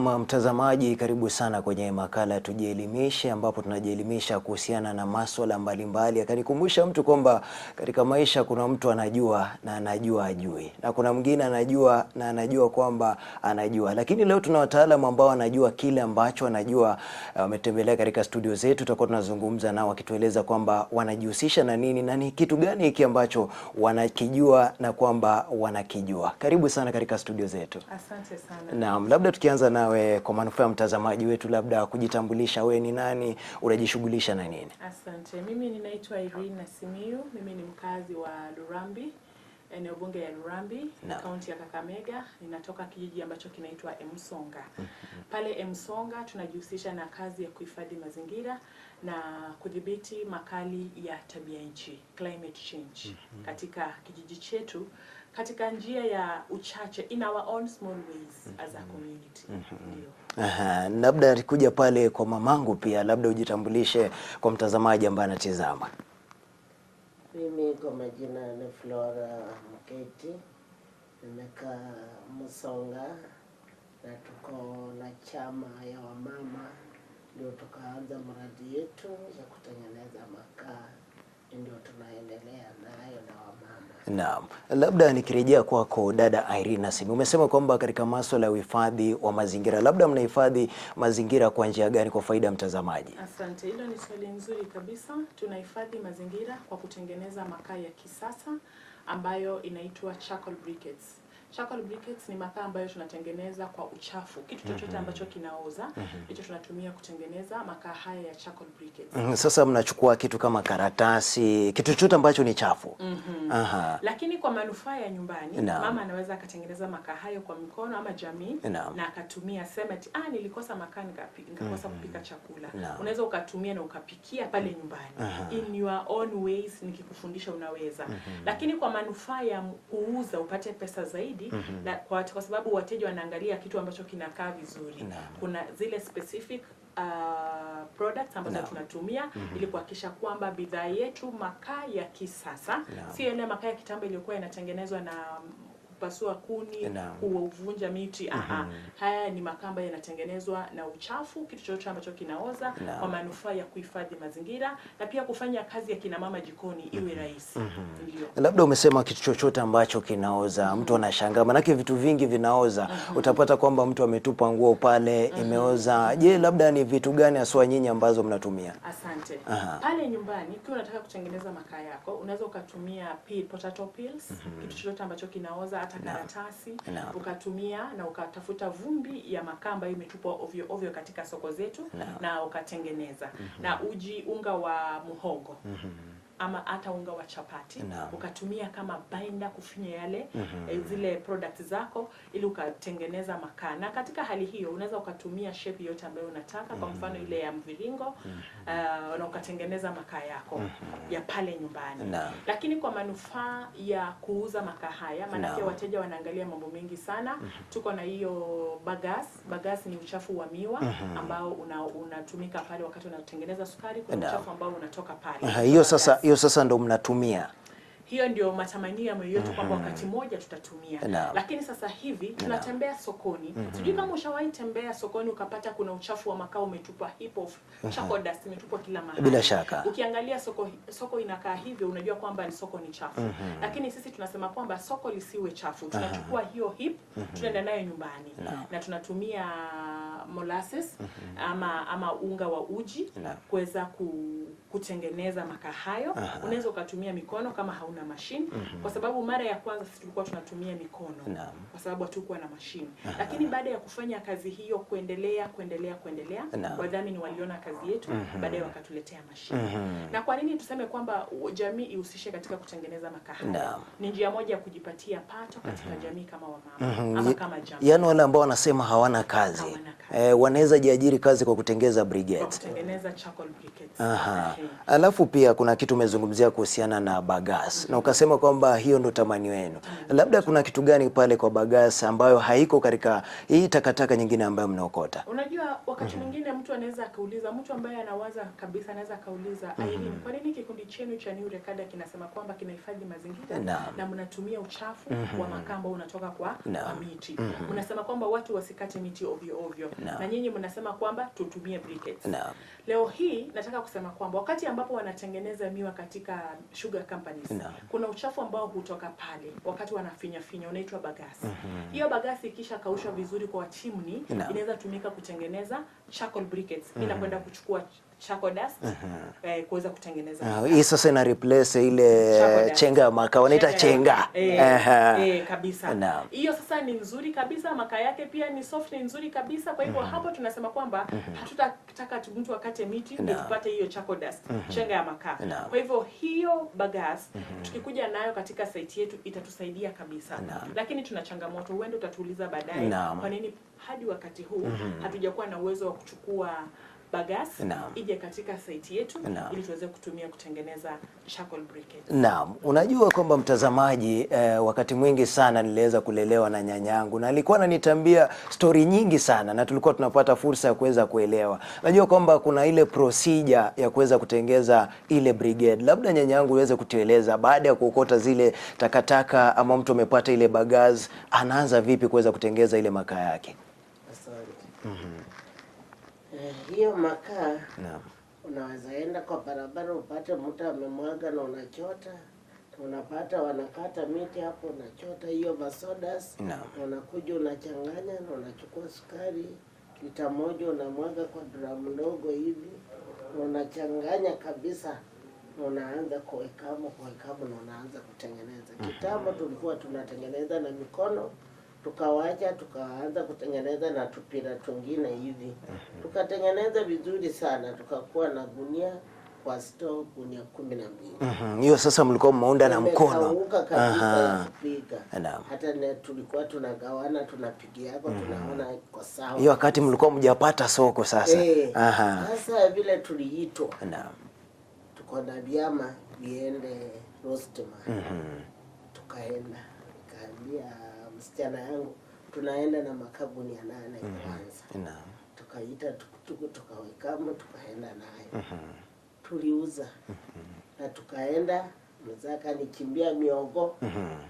Mtazamaji, karibu sana kwenye makala Tujielimishe, ambapo tunajielimisha kuhusiana na masuala mbalimbali. Akanikumbusha mtu kwamba katika maisha kuna mtu anajua na anajua ajui, na kuna mwingine anajua na anajua kwamba anajua. Lakini leo tuna wataalamu ambao wanajua kile ambacho anajua. Wametembelea katika studio zetu, tutakuwa tunazungumza nao wakitueleza kwamba wanajihusisha na nini na ni kitu gani hiki ambacho wanakijua na kwamba wanakijua. Karibu sana katika studio zetu. Asante sana. Naam, labda tukianza nawe kwa manufaa ya mtazamaji wetu, labda kujitambulisha, we ni nani, unajishughulisha na nini? Asante. Mimi ninaitwa Irene Nasimiyu. Mimi ni mkazi wa Lurambi, eneo bunge ya Lurambi, kaunti ya Kakamega. Ninatoka kijiji ambacho kinaitwa Emsonga. Pale Emsonga tunajihusisha na kazi ya kuhifadhi mazingira na kudhibiti makali ya tabia nchi, climate change, katika kijiji chetu, katika njia ya uchache, in our own small ways as a community. Labda kuja pale kwa mamangu pia, labda ujitambulishe kwa mtazamaji ambaye anatazama. Mimi kwa majina ni Flora Mketi, nimekaa Msonga na tuko na chama ya wamama, ndio tukaanza mradi yetu ya kutengeneza makaa, ndio tunaendelea nayo na wamama. Naam, labda nikirejea kwako dada Irene Nasimiyu, umesema kwamba katika masuala ya uhifadhi wa mazingira, labda mnahifadhi mazingira kwa njia gani kwa faida ya mtazamaji? Asante, hilo ni swali nzuri kabisa. Tunahifadhi mazingira kwa kutengeneza makaa ya kisasa ambayo inaitwa charcoal briquettes. Charcoal briquettes ni makaa ambayo tunatengeneza kwa uchafu. Kitu chochote ambacho kinaoza, hicho tunatumia kutengeneza makaa haya ya charcoal briquettes. Sasa mnachukua kitu kama karatasi, kitu chochote ambacho ni chafu. Lakini kwa manufaa ya nyumbani, mama anaweza akatengeneza makaa hayo kwa mikono ama jamii, na akatumia semeti, nilikosa makaa nikakosa kupika chakula. Unaweza ukatumia na ukapikia pale nyumbani. In your own ways, nikikufundisha unaweza. Lakini kwa manufaa ya kuuza upate pesa zaidi, na kwa sababu wateja wanaangalia kitu ambacho kinakaa vizuri. Kuna zile specific products ambazo tunatumia ili kuhakikisha kwamba bidhaa yetu makaa ya kisasa, sio ile makaa ya kitambo iliyokuwa inatengenezwa na kupasua kuni, kuvunja miti. Haya ni makaa ambayo yanatengenezwa na uchafu, kitu chochote ambacho kinaoza, kwa manufaa ya kuhifadhi mazingira na pia kufanya kazi ya kina mama jikoni iwe rahisi. Labda umesema kitu chochote ambacho kinaoza, mtu anashangaa manake vitu vingi vinaoza. Utapata kwamba mtu ametupa nguo pale, imeoza. Je, labda ni vitu gani haswa nyinyi ambazo mnatumia? Asante. Pale nyumbani ukiwa unataka kutengeneza makaa yako, unaweza ukatumia potato peels, kitu chochote ambacho kinaoza, karatasi, ukatumia na ukatafuta vumbi ya makaa ambayo imetupwa ovyo ovyo katika soko zetu, na ukatengeneza na unga wa muhogo ama hata unga wa chapati, ukatumia kama binder kufinya yale zile products zako ili ukatengeneza makaa. Na katika hali hiyo unaweza ukatumia shape yote ambayo unataka, kwa mfano ile ya mviringo, na ukatengeneza makaa yako ya pale nyumbani. Lakini kwa manufaa ya kuuza makaa haya, maana wateja wanaangalia mambo mengi sana. Tuko na hiyo bagasse ni uchafu wa miwa ambao unatumika pale wakati unatengeneza sukari. Kuna uchafu ambao unatoka pale. Hiyo sasa ndo mnatumia. Hiyo ndio matamanio yetu kwamba wakati mmoja tutatumia. Lakini sasa hivi tunatembea sokoni. Sijui kama ushawahi tembea sokoni ukapata kuna uchafu wa makaa umetupwa, heap of charcoal dust imetupwa kila mahali. Bila shaka. Ukiangalia soko inakaa hivyo, unajua kwamba ni soko ni chafu. Lakini sisi tunasema kwamba soko lisiwe chafu. Tunachukua hiyo heap, tunaenda nayo nyumbani. Na tunatumia molasses ama unga wa uji kuweza kutengeneza makaa hayo. Unaweza ukatumia mikono kama hauna mashine, kwa sababu mara ya kwanza sisi tulikuwa tunatumia mikono kwa sababu hatukuwa na mashine. Lakini baada ya kufanya kazi hiyo kuendelea, wadhamini waliona kazi yetu, baadaye wakatuletea mashine. Na kwa nini tuseme kwamba jamii ihusishe katika kutengeneza makaa haya? Ni njia moja ya kujipatia pato katika jamii kama wamama ama kama jamii. Yaani wale ambao wanasema hawana kazi, wanaweza jiajiri kazi kwa kutengeneza briquettes. Kwa kutengeneza charcoal briquettes. Alafu pia kuna kitu umezungumzia kuhusiana na bagas na ukasema kwamba hiyo ndo tamani wenu. Labda kuna kitu gani pale kwa bagas ambayo haiko katika hii takataka nyingine ambayo mnaokota? Unajua wakati mwingine mtu anaweza akauliza, mtu ambaye anawaza kabisa anaweza akauliza, Irene, kwa nini kikundi chenu cha New Rekada kinasema kwamba kinahifadhi mazingira na mnatumia uchafu wa makaa ambao unatoka kwa miti. Mnasema kwamba watu wasikate miti ovyo ovyo. Na nyinyi mnasema kwamba tutumie briquettes. Leo hii nataka kusema kwamba wakati ambapo wanatengeneza miwa katika sugar companies, kuna uchafu ambao hutoka pale wakati wanafinya unaitwa bagasi. Hiyo bagasi ikisha kaushwa vizuri kwa chimney, inaweza tumika kutengeneza charcoal briquettes. Inakwenda kuchukua charcoal dust kuweza kutengeneza. Hii sasa ina replace ile chenga ya makaa, wanaita chenga. Kabisa. Hiyo sasa ni nzuri kabisa, makaa yake pia ni soft, ni nzuri kabisa. Kwa hivyo hapo tunasema kwamba hatutataka mtu akate miti ndio tupate hiyo charcoal dust, chenga ya makaa. Kwa hivyo hiyo bagas tukikuja nayo katika site yetu itatusaidia kabisa. Lakini tuna changamoto, uende utatuuliza baadaye kwa nini hadi wakati huu hatujakuwa na uwezo wa kuchukua bagas ije katika site yetu ili tuweze kutumia kutengeneza charcoal briquettes. Naam, unajua kwamba mtazamaji, wakati mwingi sana niliweza kulelewa na nyanyangu na alikuwa ananitambia story nyingi sana na tulikuwa tunapata fursa ya kuweza kuelewa. Najua kwamba kuna ile procedure ya kuweza kutengeza ile brigade. Labda nyanyangu uweze kutueleza baada ya kuokota zile takataka ama mtu amepata ile bagas, anaanza vipi kuweza kutengeza ile makaa yake? Asante. Hiyo makaa unaweza enda kwa barabara upate mtu amemwaga na unachota, unapata wanakata miti hapo, unachota hiyo masodas, unakuja unachanganya na unachukua sukari lita moja unamwaga kwa drum ndogo hivi, unachanganya kabisa, unaanza kuwekamo na unaanza kutengeneza. Kitambo tulikuwa tunatengeneza na mikono, tukawacha tukaanza kutengeneza na tupira tungine hivi. Tukatengeneza vizuri sana, tukakuwa na gunia kwa store gunia 12. Hiyo sasa mlikuwa mmeunda na mkono. Kabisa kupiga. Hata tulikuwa tunagawana, tunapigia hapo, tunaona kwa sawa. Hiyo wakati mlikuwa mjapata soko sasa. Sasa vile tuliitwa. Tuko na vyama viende Rostema. Tukaenda. Kaambia msichana yangu tunaenda na makabuni ya 8 kwanza. Tukaita tukutuku tukawekamo tukaenda nayo. Tuliuza. Na tukaenda mzaka nikimbia miogo.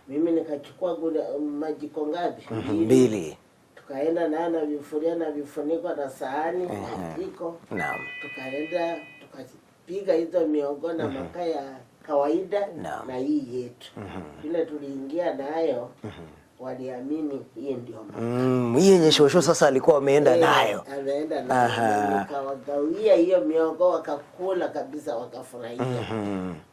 Mimi nikachukua majiko ngapi? 2. Tukaenda na vifuria na vifuniko na sahani na jiko. Tukaenda tukapiga hizo miogo na makaa ya kawaida na hii yetu. Ile tuliingia nayo waliamini hii ndio makaa. Hii yenye shosho sasa alikuwa ameenda nayo. Ameenda nayo. Nikawagawia hiyo miogo wakakula kabisa wakafurahia.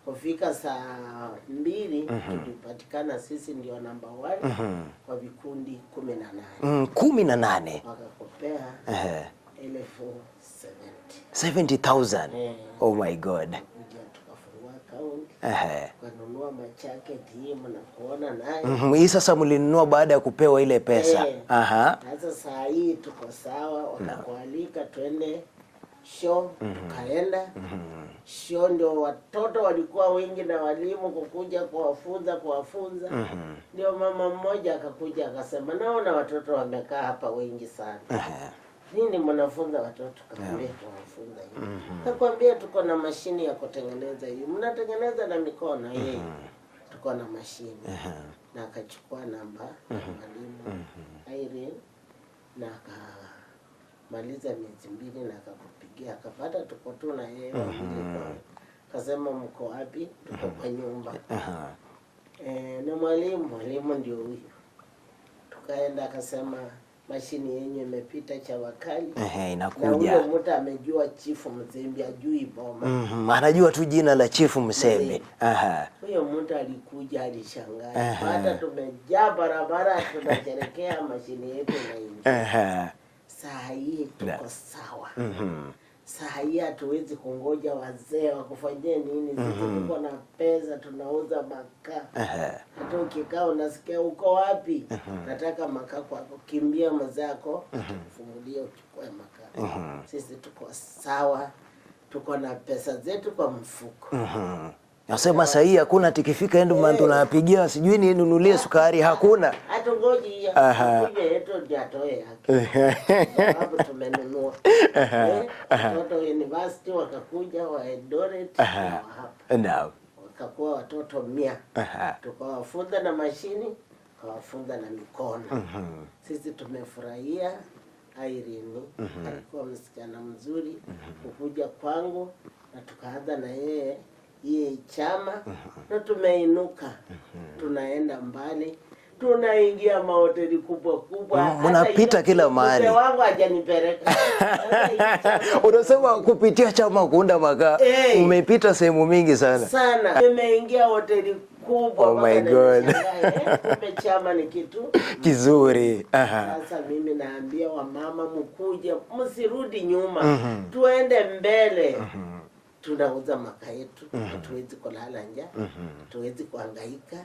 Kufika saa 2 tulipatikana sisi ndio number 1 kwa vikundi 18. 18. Wakakopea 70,000. Oh my God. Kununua machaketi hii mnakuona nayo. Hii sasa mlinunua baada ya kupewa ile pesa. Sasa saa hii tuko sawa, wakakualika twende show, tukaenda. Show ndio watoto walikuwa wengi na walimu kukuja kuwafunza. Ndio mama mmoja akakuja akasema, naona watoto wamekaa hapa wengi sana. Nini mnafunza watoto? Kaambia tunafunza hivi. Kakwambia tuko na mashini ya kutengeneza hivi. Mnatengeneza na mikono yeye. Tuko na mashini. Na akachukua namba ya mwalimu Irene na akamaliza miezi 2 na akakupigia akapata tuko tu na yeye. Kasema mko wapi? Tuko kwa nyumba. Na mwalimu ndio huyo. Tukaenda akasema mashini yenye imepita cha wakali. Inakuja. Na huyo mtu amejua Chifu Msembe, ajui boma. Anajua tu jina la Chifu Msembe. Huyo mtu alikuja alishangaa. Hata tumejaa barabara tunasherekea mashini yetu na saa hii tuko sawa. Saa hii hatuwezi kungoja wazee wakufanyie nini. Sisi tuko na pesa, tunauza makaa. Hata ukikaa unasikia uko wapi? Nataka makaa kwako, kimbia mzako, fungulia uchukue makaa. Sisi tuko sawa. tuko na pesa zetu kwa mfuko. Nasema sasa hii hakuna tikifika endo mtu tunapigia sijui ni nunulie sukari, hakuna. Hatungoji hiyo. Kuja yetu jatoe yake. Sababu tumenunua. Watoto university wakakuja wa Eldoret hapa. Naam. Wakakuwa watoto 100. Tukawafunza na mashini, tukawafunza na mikono. Sisi tumefurahia Irene. Alikuwa msichana mzuri kukuja kwangu na tukaanza na yeye chama na tumeinuka. Tunaenda mbali, tunaingia mahoteli kubwa kubwa, mnapita kila mahali. Mzee wangu hajanipeleka. Unasema kupitia chama kuunda makaa umepita sehemu mingi sana. Nimeingia hoteli kubwa. Oh my God. Kumbe chama ni kitu kizuri. Sasa mimi naambia wamama mkuje, msirudi nyuma. Tuende mbele. Tunauza makaa yetu, hatuwezi kulala njaa, hatuwezi kuhangaika.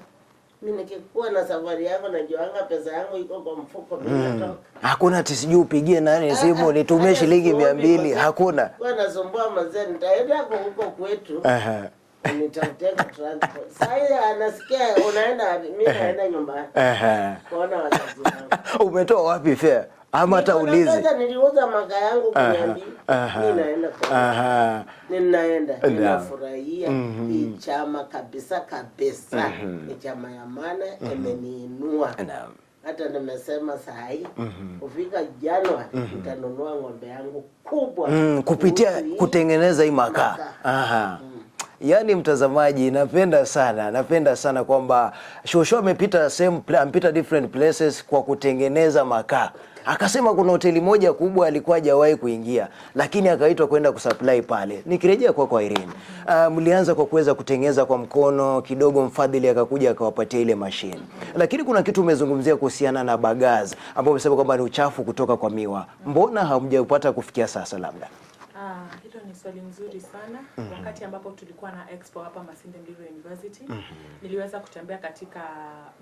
Mimi nikikuwa na safari yangu najuanga pesa yangu iko kwa mfuko natoka. Hakuna ati sijui upigie nani simu nitumie shilingi 200, hakuna. Kwa nasumbua mzee, nitaenda huko kwetu. Nitateka transport. Sasa anasikia unaenda, mimi naenda nyumbani. Kuona wazazi wangu. Umetoa wapi fare? Ama hata ulizi. Sasa niliuza makaa yangu kuniambia. Mimi naenda kwa. Ninaenda. Ninafurahia hii chama kabisa. Ni chama ya maana, imeniinua. Hata nimesema saa hii kufika Januari nitanunua ng'ombe yangu kubwa kupitia kutengeneza hii makaa. Yaani mtazamaji, napenda sana kwamba Shosho amepita different places kwa kutengeneza makaa. Akasema kuna hoteli moja kubwa alikuwa hajawahi kuingia, lakini akaitwa kwenda kusupply pale. Nikirejea kwa Irene, mlianza kwa kuweza kutengeneza kwa mkono, kidogo mfadhili akakuja akawapatia ile mashine. Lakini kuna kitu umezungumzia kuhusiana na bagazi, ambapo umesema kwamba ni uchafu kutoka kwa miwa. Mbona hamjapata kufikia sasa labda? Hilo ni swali nzuri sana. Wakati ambapo tulikuwa na expo hapa Masinde Muliro University, niliweza kutembea katika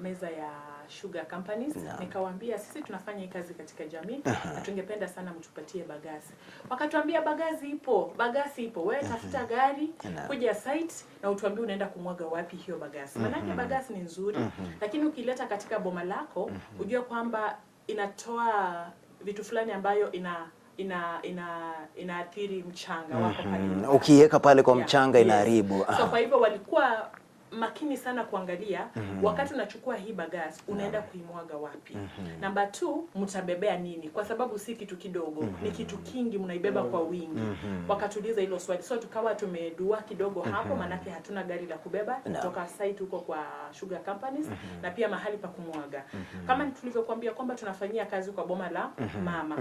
meza ya sugar companies. Nikawaambia sisi tunafanya hii kazi katika jamii na tungependa sana mtupatie bagazi. Wakatuambia bagazi ipo, wewe tafuta gari, kuja site na utuambie unaenda kumwaga wapi hiyo bagazi. Maana bagazi ni nzuri, lakini ukileta katika boma lako, ujue kwamba inatoa vitu fulani ambayo inaathiri mchanga wako pale. Ukiweka pale kwa mchanga inaharibu. So kwa hivyo walikuwa makini sana kuangalia wakati unachukua hii bagazi unaenda kuimwaga wapi. Namba 2, mtabebea nini? Kwa sababu si kitu kidogo, ni kitu kingi, mnaibeba kwa wingi. Wakatuliza hilo swali. So tukawa tumedua kidogo hapo, manake hatuna gari la kubeba kutoka site huko kwa sugar companies na pia mahali pa kumwaga. Kama tulivyokuambia kwamba tunafanyia kazi kwa boma la mama.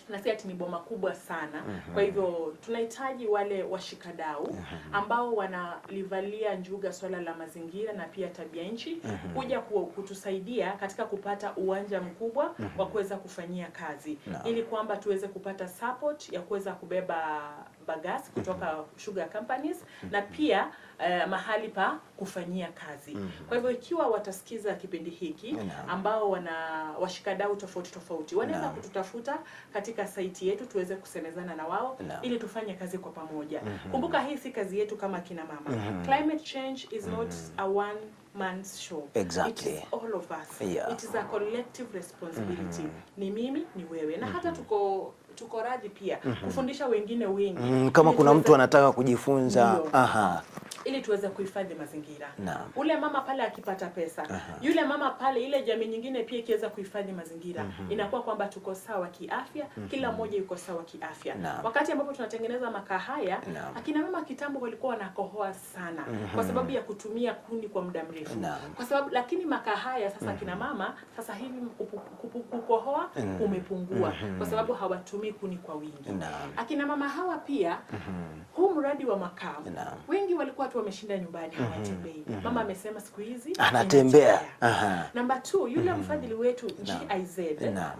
Na si ati ni boma kubwa sana. Kwa hivyo tunahitaji wale washikadau ambao wanalivalia njuga swala la mazingira na pia tabia nchi kuja kutusaidia katika kupata uwanja mkubwa wa kuweza kufanyia kazi ili kwamba tuweze kupata support ya kuweza kubeba bagazi kutoka sugar companies na pia mahali pa kufanyia kazi. Kwa hivyo ikiwa watasikiza kipindi hiki ambao wana washikadau tofauti wanaweza kututafuta katika site yetu tuweze kusemezana na wao ili tufanye kazi kwa pamoja. Kumbuka hii si kazi yetu kama kina mama. Climate change is not a one man's show. Exactly. It is all of us. It is a collective responsibility. Ni mimi, ni wewe. Na hata tuko radhi pia kufundisha wengine wengi. Kama kuna mtu anataka kujifunza, ili tuweze kuhifadhi mazingira. Ule mama pale akipata pesa, yule mama pale, ile jamii nyingine pia ikiweza kuhifadhi mazingira, inakuwa kwamba tuko sawa kiafya, kila mmoja yuko sawa kiafya. Wakati ambapo tunatengeneza makaa haya, akina mama kitambo walikuwa wanakohoa sana kwa sababu ya kutumia kuni kwa muda mrefu. Kwa sababu lakini makaa haya sasa akina mama sasa hivi kukohoa kumepungua kwa sababu hawatumii kuni kwa wingi. Akina mama hawa pia huu mradi wa makaa wengi walikuwa tu wameshinda nyumbani hawatembei. Mama amesema siku hizi anatembea. Namba 2, yule mfadhili wetu GIZ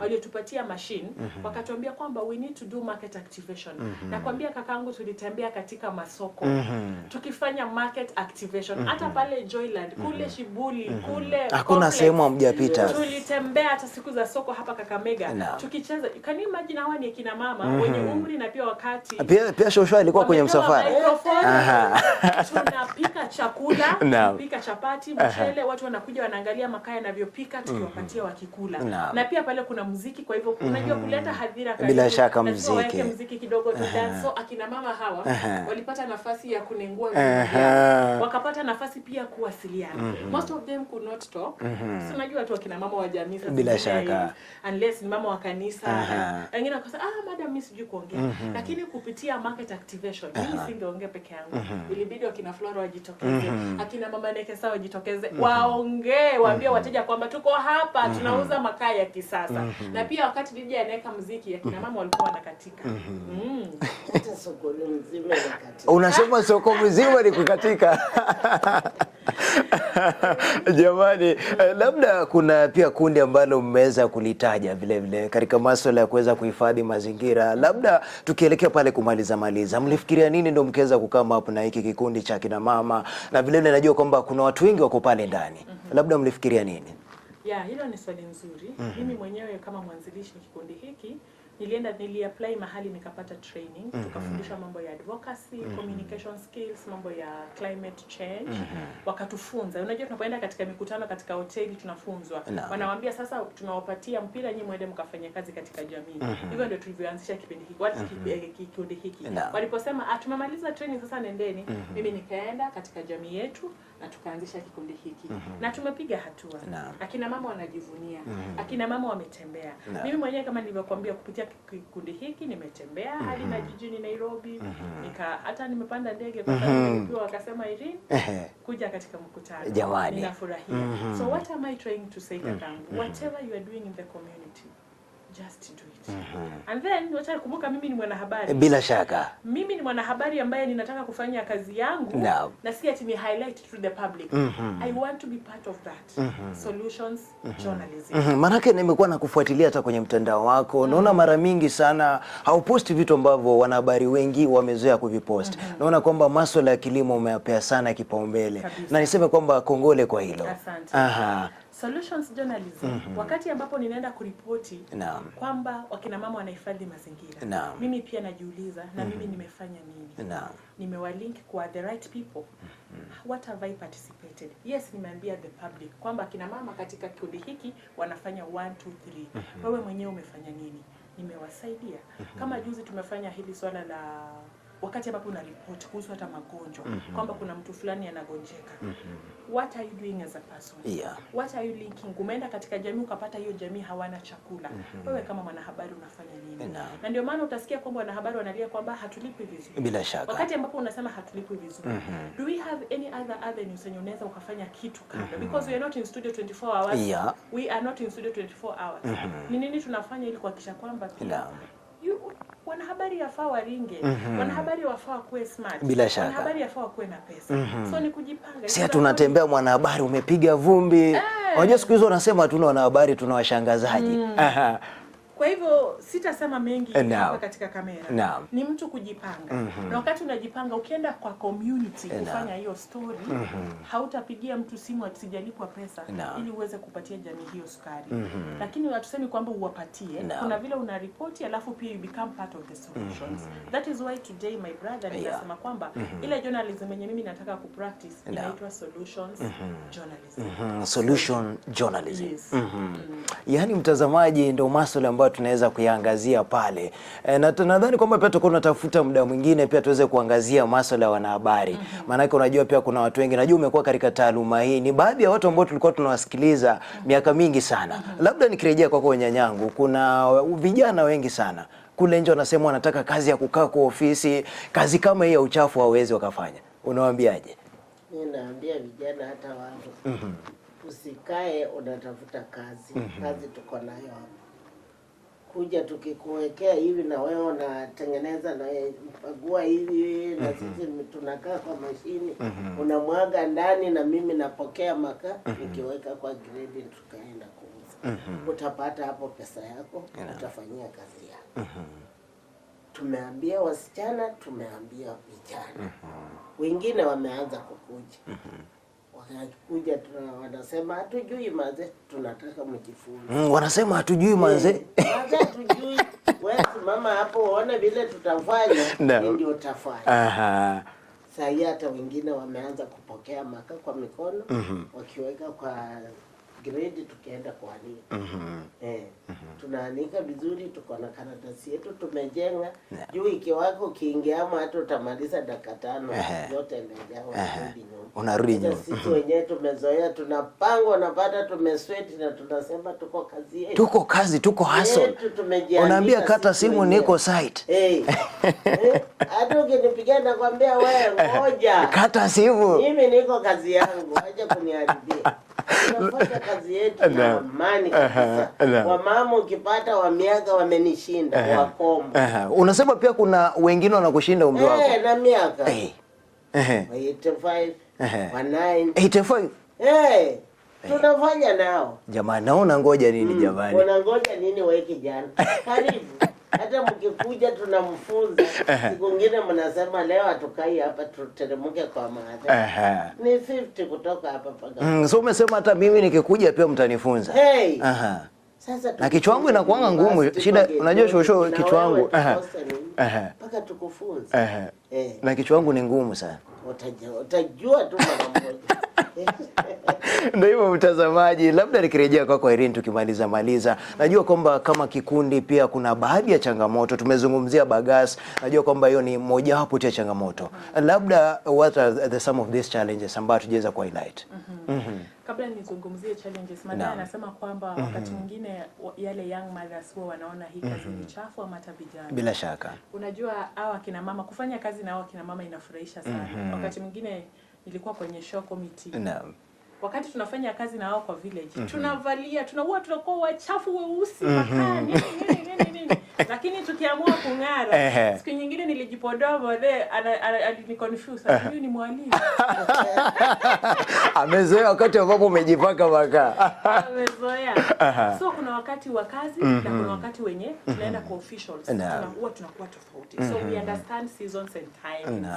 waliotupatia machine wakatuambia kwamba we need to do market activation. Na kwambia kakaangu tulitembea katika masoko tukifanya market activation hata pale Joyland kule Shibuli kule hakuna sehemu hamjapita. tukitembea hata siku za soko hapa Kakamega, tukicheza, can you imagine hawa ni kina mama wenye umri na pia wakati pia shosho alikuwa kwenye msafara. Tunapika chakula, tunapika chapati, mchele, watu wanakuja wanaangalia makaa yanavyopika, tukiwapatia wakikula. Na pia pale kuna muziki, kwa hivyo unajua kuleta hadhira karibu. Bila shaka muziki. Muziki kidogo tu dance. So akina mama hawa walipata nafasi ya kunengua wakapata nafasi pia kuwasiliana. Most of them could not talk. So unajua tu akina mama wa jamii sasa, bila shaka, unless ni mama wa kanisa, wengine wakasema madam mimi sijui kuongea. Lakini kupitia market activation mimi singeongea peke yangu. Ilibidi akina Flora wajitokeze, akina mama Nekesa wajitokeze, waongee, waambie wateja kwamba tuko hapa, tunauza makaa ya kisasa. Na pia wakati DJ anaweka muziki, akina mama walikuwa wanakatika. Hata soko mzima likatika. Unasema soko mzima ni kukatika. Jamani, labda kuna pia kundi ambalo mmeweza kulitaja vile vile katika masuala ya kuweza kuhifadhi mazingira. Labda tukielekea pale kumaliza, mlifikiria nini ndio mkaweza kukaa hapo na hiki kikundi cha kina mama? Na vile vile najua kwamba kuna watu wengi wako pale ndani. Labda mlifikiria nini? Hilo ni swali nzuri. Mimi mwenyewe kama mwanzilishi wa kikundi hiki niliapply mahali nikapata training, tukafundishwa mambo ya advocacy, communication skills, mambo ya climate change. Wakatufunza. Unajua tunapoenda katika mikutano katika hoteli tunafunzwa. Wanawaambia sasa tunawapatia mpira nyinyi mwende mkafanye kazi katika jamii. Hivyo ndio tulivyoanzisha kikundi hiki. Waliposema tumemaliza training sasa nendeni, mimi nikaenda katika jamii yetu na tukaanzisha kikundi hiki. Na tumepiga hatua. Akina mama wanajivunia. Akina mama wametembea. Mimi mwenyewe kama nilivyokuambia kupitia kikundi hiki nimetembea hadi na jijini Nairobi. Hata nimepanda ndege kwa sababu wakasema Irene kuja katika mkutano. Jamani, ninafurahia. So what am I trying to say kakangu? Whatever you are doing in the community, just do it. And then wacha kumbuka mimi ni mwanahabari. Bila shaka. Mimi ni mwanahabari ambaye ninataka kufanya kazi yangu na si ati ni highlight to the public. I want to be part of that. Solutions journalism. Manake nimekuwa nakufuatilia hata kwenye mtandao wako. Naona mara mingi sana hauposti vitu ambavyo wanahabari wengi wamezoea kuvipost. Naona kwamba masuala ya kilimo umeyapea sana kipaumbele. Na niseme kwamba kongole kwa hilo. Asante. Solutions journalism. Wakati ambapo ninaenda kuripoti kwamba wakina mama wanahifadhi mazingira, mimi pia najiuliza na mimi nimefanya nini? Nimewalink kwa the right people. What have I participated? Yes, nimeambia the public kwamba kina mama katika kikundi hiki wanafanya 1 2 3. Wewe mwenyewe umefanya nini? Nimewasaidia. Kama juzi tumefanya hili swala la wakati ambapo una report kuhusu hata magonjwa kwamba kuna mtu fulani anagonjeka. What are you doing as a person? What are you linking? Umeenda katika jamii ukapata hiyo jamii hawana chakula. Wewe kama mwanahabari unafanya nini? Na ndio maana utasikia kwamba wanahabari wanalia kwamba hatulipwi vizuri. Bila shaka. Wakati ambapo unasema hatulipwi vizuri. Do we have any other avenues yenye unaweza ukafanya kitu kando? Because we are not in studio 24 hours. We are not in studio 24 hours. Ni nini tunafanya ili kuhakikisha kwamba wanahabari yafaa waringe, wanahabari wafaa kuwe smart, bila shaka, wanahabari yafaa kuwe na pesa. So ni kujipanga. Si tunatembea mwanahabari umepiga vumbi. Unajua siku hizo wanasema hatuna wanahabari, tuna washangazaji. Kwa hivyo sitasema mengi katika kamera. Ni mtu kujipanga. Na wakati unajipanga ukienda kwa community kufanya hiyo story, hautapigia mtu simu atijalipwa pesa ili uweze kupatia jamii hiyo sukari. Lakini watusemi kwamba uwapatie. Kuna vile una report alafu pia you become part of the solutions. That is why today my brother ninasema kwamba ile journalism yenye mimi nataka kupractice inaitwa solutions journalism. Solution journalism. Yes. Yaani mtazamaji, ndio masuala ambayo tunaweza kuyaangazia pale. Na nadhani kwamba pia tutakuwa tunatafuta muda mwingine pia tuweze kuangazia masuala ya wanahabari. Maana yake unajua pia kuna watu wengi, najua umekuwa katika taaluma hii. Ni baadhi ya watu ambao tulikuwa tunawasikiliza miaka mingi sana. Labda nikirejea kwako Nyanyangu, kuna vijana wengi sana kule nje wanasema wanataka kazi ya kukaa kwa ofisi, kazi kama hii ya uchafu hawezi wakafanya. Unawaambiaje? Mimi naambia vijana hata wao usikae unatafuta kazi. Kazi tuko nayo hapa. Kuja tukikuwekea hivi na wewe unatengeneza na pagua hivi na sisi tunakaa kwa mashini, unamwaga ndani na mimi napokea makaa nikiweka kwa grade tukaenda kuuza. Utapata hapo pesa yako, utafanyia kazi yako. Tumeambia wasichana, tumeambia vijana. Wengine wameanza kukuja. Wakikuja wanasema hatujui manze, tunataka mjifunze. Wanasema hatujui manze. Manze hatujui. Wewe mama hapo uone vile tutafanya, ndio utafanya. Sasa hata wengine wameanza kupokea makaa kwa mikono, wakiweka kwa grade tukienda kuanika. Tunaanika vizuri, tuko na karatasi yetu tumejenga. Juu ikiwako ukiingiamo hata utamaliza dakika 5 yote imejaa, unarudi nyuma. Sisi wenyewe tumezoea, tunapanga, unapata tumesweat na tunasema tuko kazi yetu. Tuko kazi, tuko hustle. Unaambia kata simu niko site. Hata ukinipigia nakwambia wewe ngoja. Kata simu. Mimi niko kazi yangu, acha kuniharibia. Tunafanya kazi yetu na amani kabisa. Wamama ukipata wa miaka wamenishinda, wakombo. Unasema pia kuna wengine wanakushinda umri wako. Na miaka. 85, 85. Tunafanya nao. Jamani, naona ngoja nini jamani? Ngoja nini wewe kijana? Karibu. Hata mkikuja tunamfunza. Siku nyingine mnasema leo hatukai hapa, tuteremke kwa maadha. Ni 50 kutoka hapa paka. So umesema hata mimi nikikuja pia mtanifunza. Sasa na kichwa changu inakuanga ngumu. Shida unajua shosho, kichwa changu paka tukufunza. Na kichwa changu ni ngumu sana. Utajua tu mara moja. Ndio hivyo mtazamaji, labda nikirejea kwako Irene tukimaliza. Najua kwamba kama kikundi pia kuna baadhi ya changamoto. Tumezungumzia Bagas. Najua kwamba hiyo ni mojawapo ya changamoto. Labda what are the some of these challenges ambazo tujaweza ku highlight? Kabla nizungumzie challenges, madam anasema kwamba wakati mwingine yale young mothers huwa wanaona hii kazi ni chafu ama hata vijana. Bila shaka. Unajua hawa kina mama kufanya kazi na hawa kina mama inafurahisha sana. Wakati mwingine nilikuwa kwenye show committee. Wakati tunafanya kazi na wao kwa village, tunavalia, tunakuwa wachafu weusi makaa nini. Lakini tukiamua kung'ara, siku nyingine nilijipodoa baadaye alini confuse, huyu ni mwalimu. Amezoea wakati ambapo umejipaka makaa. Amezoea. So kuna wakati wa kazi na kuna wakati wenye tunaenda kwa officials. Tunakuwa tofauti. So we understand seasons and times.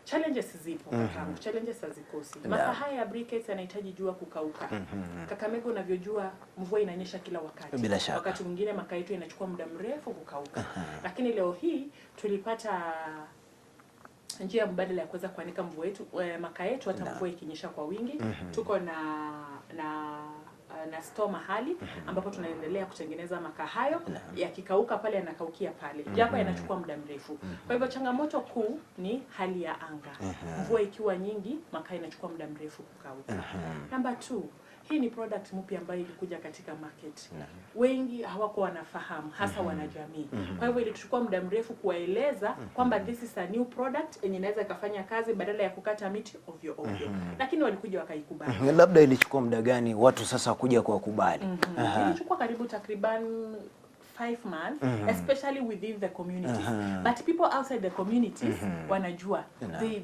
Challenges zipo kakaangu, challenges hazikosi. Masaa haya ya briquettes yanahitaji jua kukauka. Kakamega unavyojua mvua inanyesha kila wakati. Bila shaka. Wakati mwingine makaa yetu inachukua muda mrefu kukauka. Lakini leo hii tulipata njia mbadala ya kuweza kuanika makaa yetu hata mvua ikinyesha kwa wingi. Tuko na store mahali ambapo tunaendelea kutengeneza makaa hayo, yakikauka pale yanakaukia pale. Japo yanachukua muda mrefu. Kwa hivyo changamoto kuu ni hali ya anga. Mvua ikiwa nyingi, makaa inachukua muda mrefu kukauka. Number 2, hii ni product mpya ambayo ilikuja katika market. Wengi hawako wanafahamu, hasa wanajamii. Kwa hivyo ilichukua muda mrefu kuwaeleza kwamba this is a new product yenye inaweza ikafanya kazi badala ya kukata miti ovyo. Lakini walikuja wakaikubali. Labda ilichukua muda gani watu sasa kuja kuwakubali? Ilichukua karibu takriban 5 months, especially within the communities. But people outside the communities wanajua.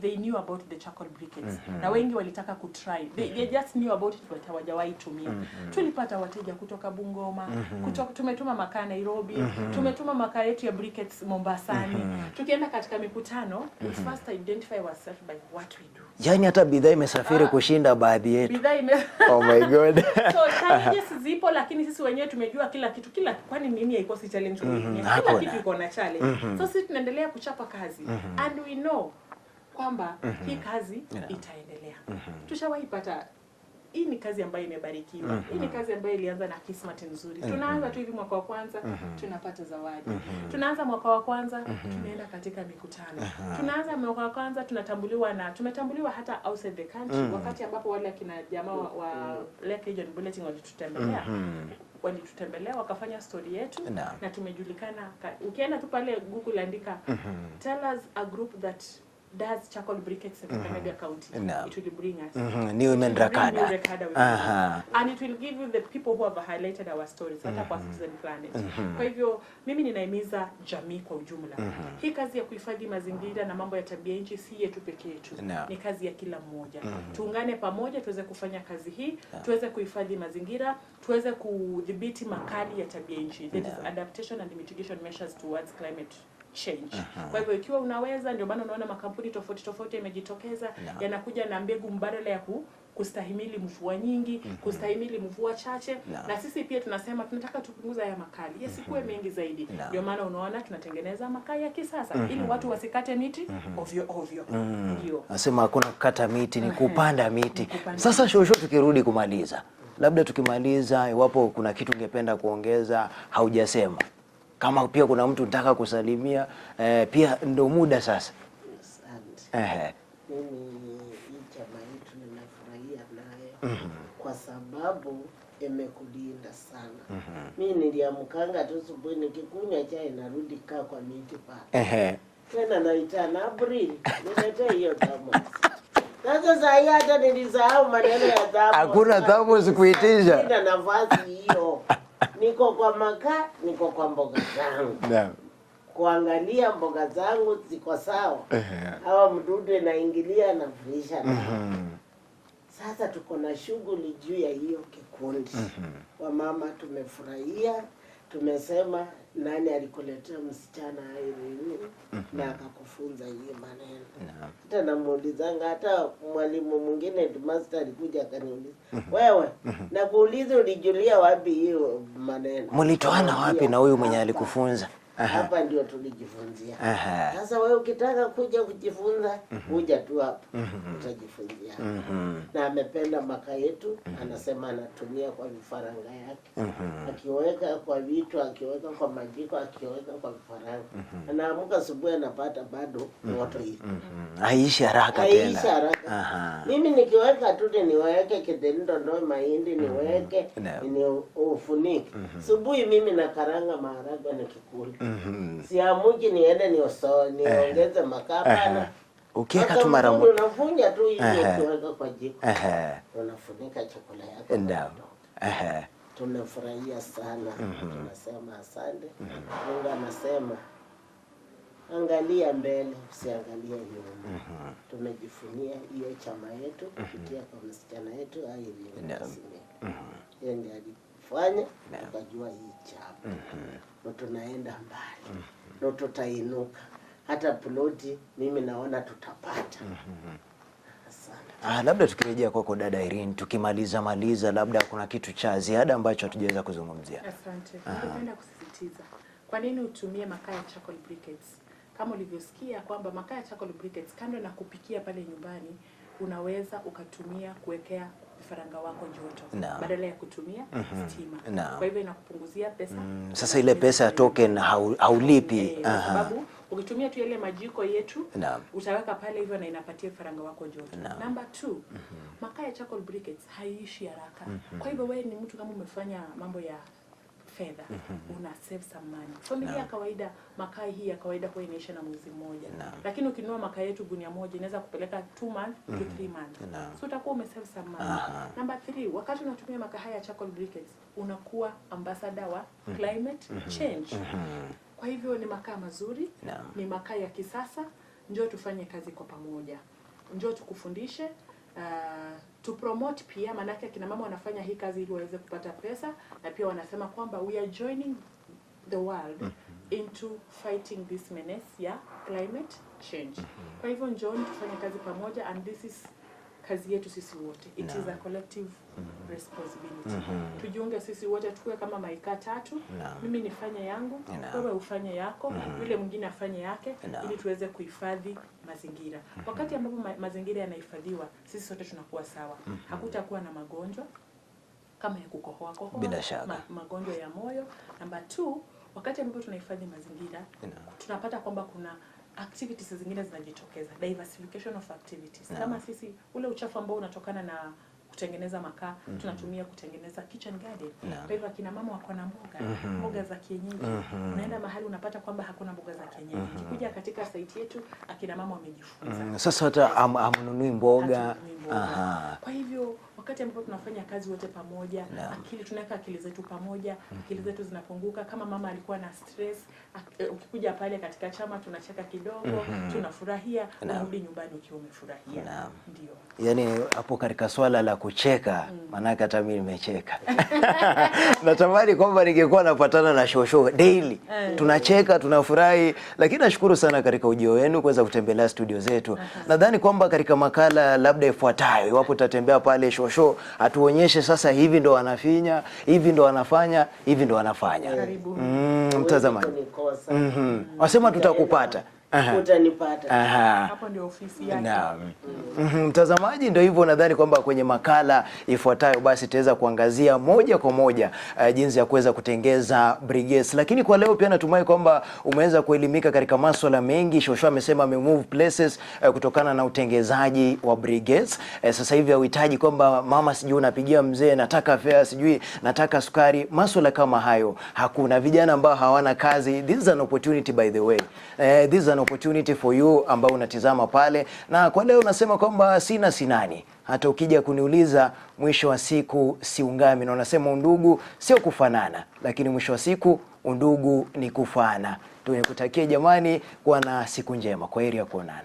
They knew about the charcoal briquettes. Na wengi walitaka kutry. They just knew about it but hawajawahi tumia. Tulipata wateja kutoka Bungoma, tumetuma makaa Nairobi, tumetuma makaa yetu ya briquettes Mombasani. Tukienda katika mikutano, we first identify ourselves by what we do. Yaani hata bidhaa imesafiri kushinda baadhi yetu. Oh my god. So challenges zipo, lakini sisi wenyewe tumejua kila kitu. Kwani nini haikosi challenge nyingine? Kila kitu iko na challenge. So sisi tunaendelea kuchapa kazi. And we know kwamba hii kazi itaendelea. Tushawahi pata, hii ni kazi ambayo imebarikiwa. Hii ni kazi ambayo ilianza na kismat nzuri. Tunaanza tu hivi mwaka wa kwanza, tunapata zawadi. Tunaanza mwaka wa kwanza, tunaenda katika mikutano. Tunaanza mwaka wa kwanza, tumetambuliwa hata outside the country. Wakati ambapo wale akina jamaa wa Lake Region Bulletin walitutembelea wakafanya story yetu na tumejulikana. Ukienda tu pale Google andika tell us a group that does charcoal briquettes in Kakamega County. It will bring us new women record. And it will give you the people who have highlighted our stories hata kwa Citizen Planet. Kwa hivyo mimi ninaimiza jamii kwa ujumla. Hii kazi ya kuhifadhi mazingira na mambo ya tabia nchi si yetu pekee yetu. Ni kazi ya kila mmoja. Tuungane pamoja tuweze kufanya kazi hii, tuweze kuhifadhi mazingira, tuweze kudhibiti makali ya tabia nchi. That is adaptation and mitigation measures towards climate change. Kwa hivyo ikiwa unaweza, ndio maana unaona makampuni tofauti yamejitokeza, yanakuja na mbegu mbadala ya kustahimili mvua nyingi, kustahimili mvua chache. Na sisi pia tunasema tunataka tupunguza ya makali yasikuwe mengi zaidi. Ndio maana unaona tunatengeneza makaa ya kisasa ili watu wasikate miti ovyo ovyo. Ndio. Nasema hakuna kukata miti, ni kupanda miti. Sasa Shosho, tukirudi kumaliza, labda tukimaliza, iwapo kuna kitu ungependa kuongeza haujasema, kama pia kuna mtu nataka kusalimia, pia ndo muda sasa. Asante. Mimi hii chama yetu ninafurahia nayo kwa sababu imekulinda sana. Mimi niliamkanga tu asubuhi nikikunywa chai narudi kaa kwa miti pale. Tena naitana April, niletee hiyo thermos. Sasa hata nilisahau maneno ya thermos. Hakuna thermos kuitisha. Sina nafasi hiyo. Niko kwa makaa, niko kwa mboga zangu. Naam. Kuangalia mboga zangu ziko sawa. Hawa mdudu inaingilia na frisha. Sasa tuko na shughuli juu ya hiyo kikundi. Wamama tumefurahia, tumesema nani alikuletea msichana Irene na akakufunza hii maneno. Hata namuulizanga, hata mwalimu mwingine master alikuja akaniuliza, wewe nakuuliza ulijulia wapi hiyo maneno? Mlitoana wapi na huyu mwenye alikufunza? Hapa ndio tulijifunzia. Sasa wewe ukitaka kuja kujifunza, kuja tu hapa utajifunzia. Na amependa makaa yetu, anasema anatumia kwa vifaranga yake. Akiweka kwa vitu, akiweka kwa majiko, akiweka kwa vifaranga. Anaamka asubuhi anapata bado moto hii. Haishi haraka tena. Haishi haraka. Mimi nikiweka tu niweke kidendo ndo mahindi niweke, ni ufunike. Asubuhi mimi nakaranga maharagwe na kikuli. Siamuki niende niongeze makaa pana. Ukiweka tu mara moja unafunja tu hivi ukiweka kwa jiko. Unafunika chakula yako. Ndio. Tunafurahia sana. Tunasema asante. Mungu anasema angalia mbele, usiangalie nyuma. Tumejifunia hiyo chama yetu kupitia kwa msichana yetu Irene Kasimega. Yeye ndiye alifanya tukajua hii chama. Na tunaenda mbali. Na tutainuka. Hata ploti mimi naona tutapata. Asante. Labda tukirejea kwako dada Irene, tukimaliza labda kuna kitu cha ziada ambacho hatujaweza kuzungumzia. Asante. Ningependa kusisitiza. Kwa nini utumie makaa ya charcoal briquettes? Kama ulivyosikia kwamba makaa ya charcoal briquettes kando na kupikia pale nyumbani, unaweza ukatumia kuwekea vifaranga wako joto badala ya kutumia stima. Kwa hivyo inakupunguzia pesa. Sasa ile pesa ya token haulipi. Sababu ukitumia tu ile majiko yetu utaweka pale hivyo na inapatia vifaranga wako joto. Number 2, makaa ya charcoal briquettes haiishi haraka. Kwa hivyo wewe ni mtu kama umefanya mambo ya fedha, una save some money. Familia ya kawaida, makaa hii ya kawaida kwa inaisha na mwezi mmoja. Lakini ukinunua makaa yetu gunia moja inaweza kupeleka 2 months to 3 months. So utakuwa umesave some money. Number 3, wakati unatumia makaa haya ya charcoal briquettes, unakuwa ambassador wa climate change. Kwa hivyo ni makaa mazuri, ni makaa ya kisasa. Njoo tufanye kazi kwa pamoja. Njoo tukufundishe, to promote pia, manake kina mama wanafanya hii kazi ili waweze kupata pesa, na pia wanasema kwamba we are joining the world into fighting this menace ya climate change. Kwa hivyo njooni tufanye kazi pamoja, and this is kazi yetu sisi wote. It is a collective responsibility. Tujiunge sisi wote tukue kama maika tatu. Mimi nifanye yangu, wewe ufanye yako, yule mwingine afanye yake, ili tuweze kuhifadhi mazingira. Wakati ambapo mazingira yanahifadhiwa, sisi sote tunakuwa sawa. Hakutakuwa na magonjwa kama ya kukohoa, bila shaka, magonjwa ya moyo. Number 2, wakati ambapo tunahifadhi mazingira, tunapata kwamba kuna activities zingine zinajitokeza, diversification of activities. Kama sisi ule uchafu ambao unatokana na kutengeneza makaa, tunatumia kutengeneza kitchen garden. Kwa hivyo akina mama wako na mboga za kienyeji. Unaenda mahali unapata kwamba hakuna mboga za kienyeji. Ukikuja katika site yetu akina mama wamejifunza. Sasa hata amnunui mboga. Kwa hivyo wakati ambapo tunafanya kazi wote pamoja, tunaweka akili zetu pamoja, akili zetu zinapunguka. Kama mama alikuwa na stress, ukikuja pale katika chama tunacheka kidogo, tunafurahia, unarudi nyumbani ukiwa umefurahia. Ndio. Yaani hapo katika swala la kucheka, maanake hata mimi nimecheka. Natamani kwamba ningekuwa napatana na Shosho daily. Tunacheka, tunafurahi, lakini nashukuru sana katika ujio wenu kuweza kutembelea studio zetu. Nadhani kwamba katika makala labda ifuatayo, iwapo tutatembea pale Shosho, atuonyeshe sasa hivi ndo wanafinya, hivi ndo wanafanya, hivi ndo wanafanya. Mtazamaji. Wasema tutakupata. Utanipata. Hapo ndio ofisi yake. Mtazamaji, ndio hivyo. Nadhani kwamba kwenye makala ifuatayo basi tutaweza kuangazia moja kwa moja jinsi ya kuweza kutengeza brigades. Lakini kwa leo pia natumai kwamba umeweza kuelimika katika masuala mengi. Shosho amesema move places kutokana na utengezaji wa brigades. Sasa hivi hauhitaji kwamba mama sijui unapigia mzee nataka fare, sijui nataka sukari. Masuala kama hayo hakuna. Vijana ambao hawana kazi, this is an opportunity by the way. This is an opportunity for you ambao unatizama pale. Na kwa leo nasema kwamba sina sinani. Hata ukija kuniuliza, mwisho wa siku siungami, na unasema undugu sio kufanana, lakini mwisho wa siku undugu ni kufana. Tunakutakia jamani kuwa na siku njema. Kwaheri ya kuonana.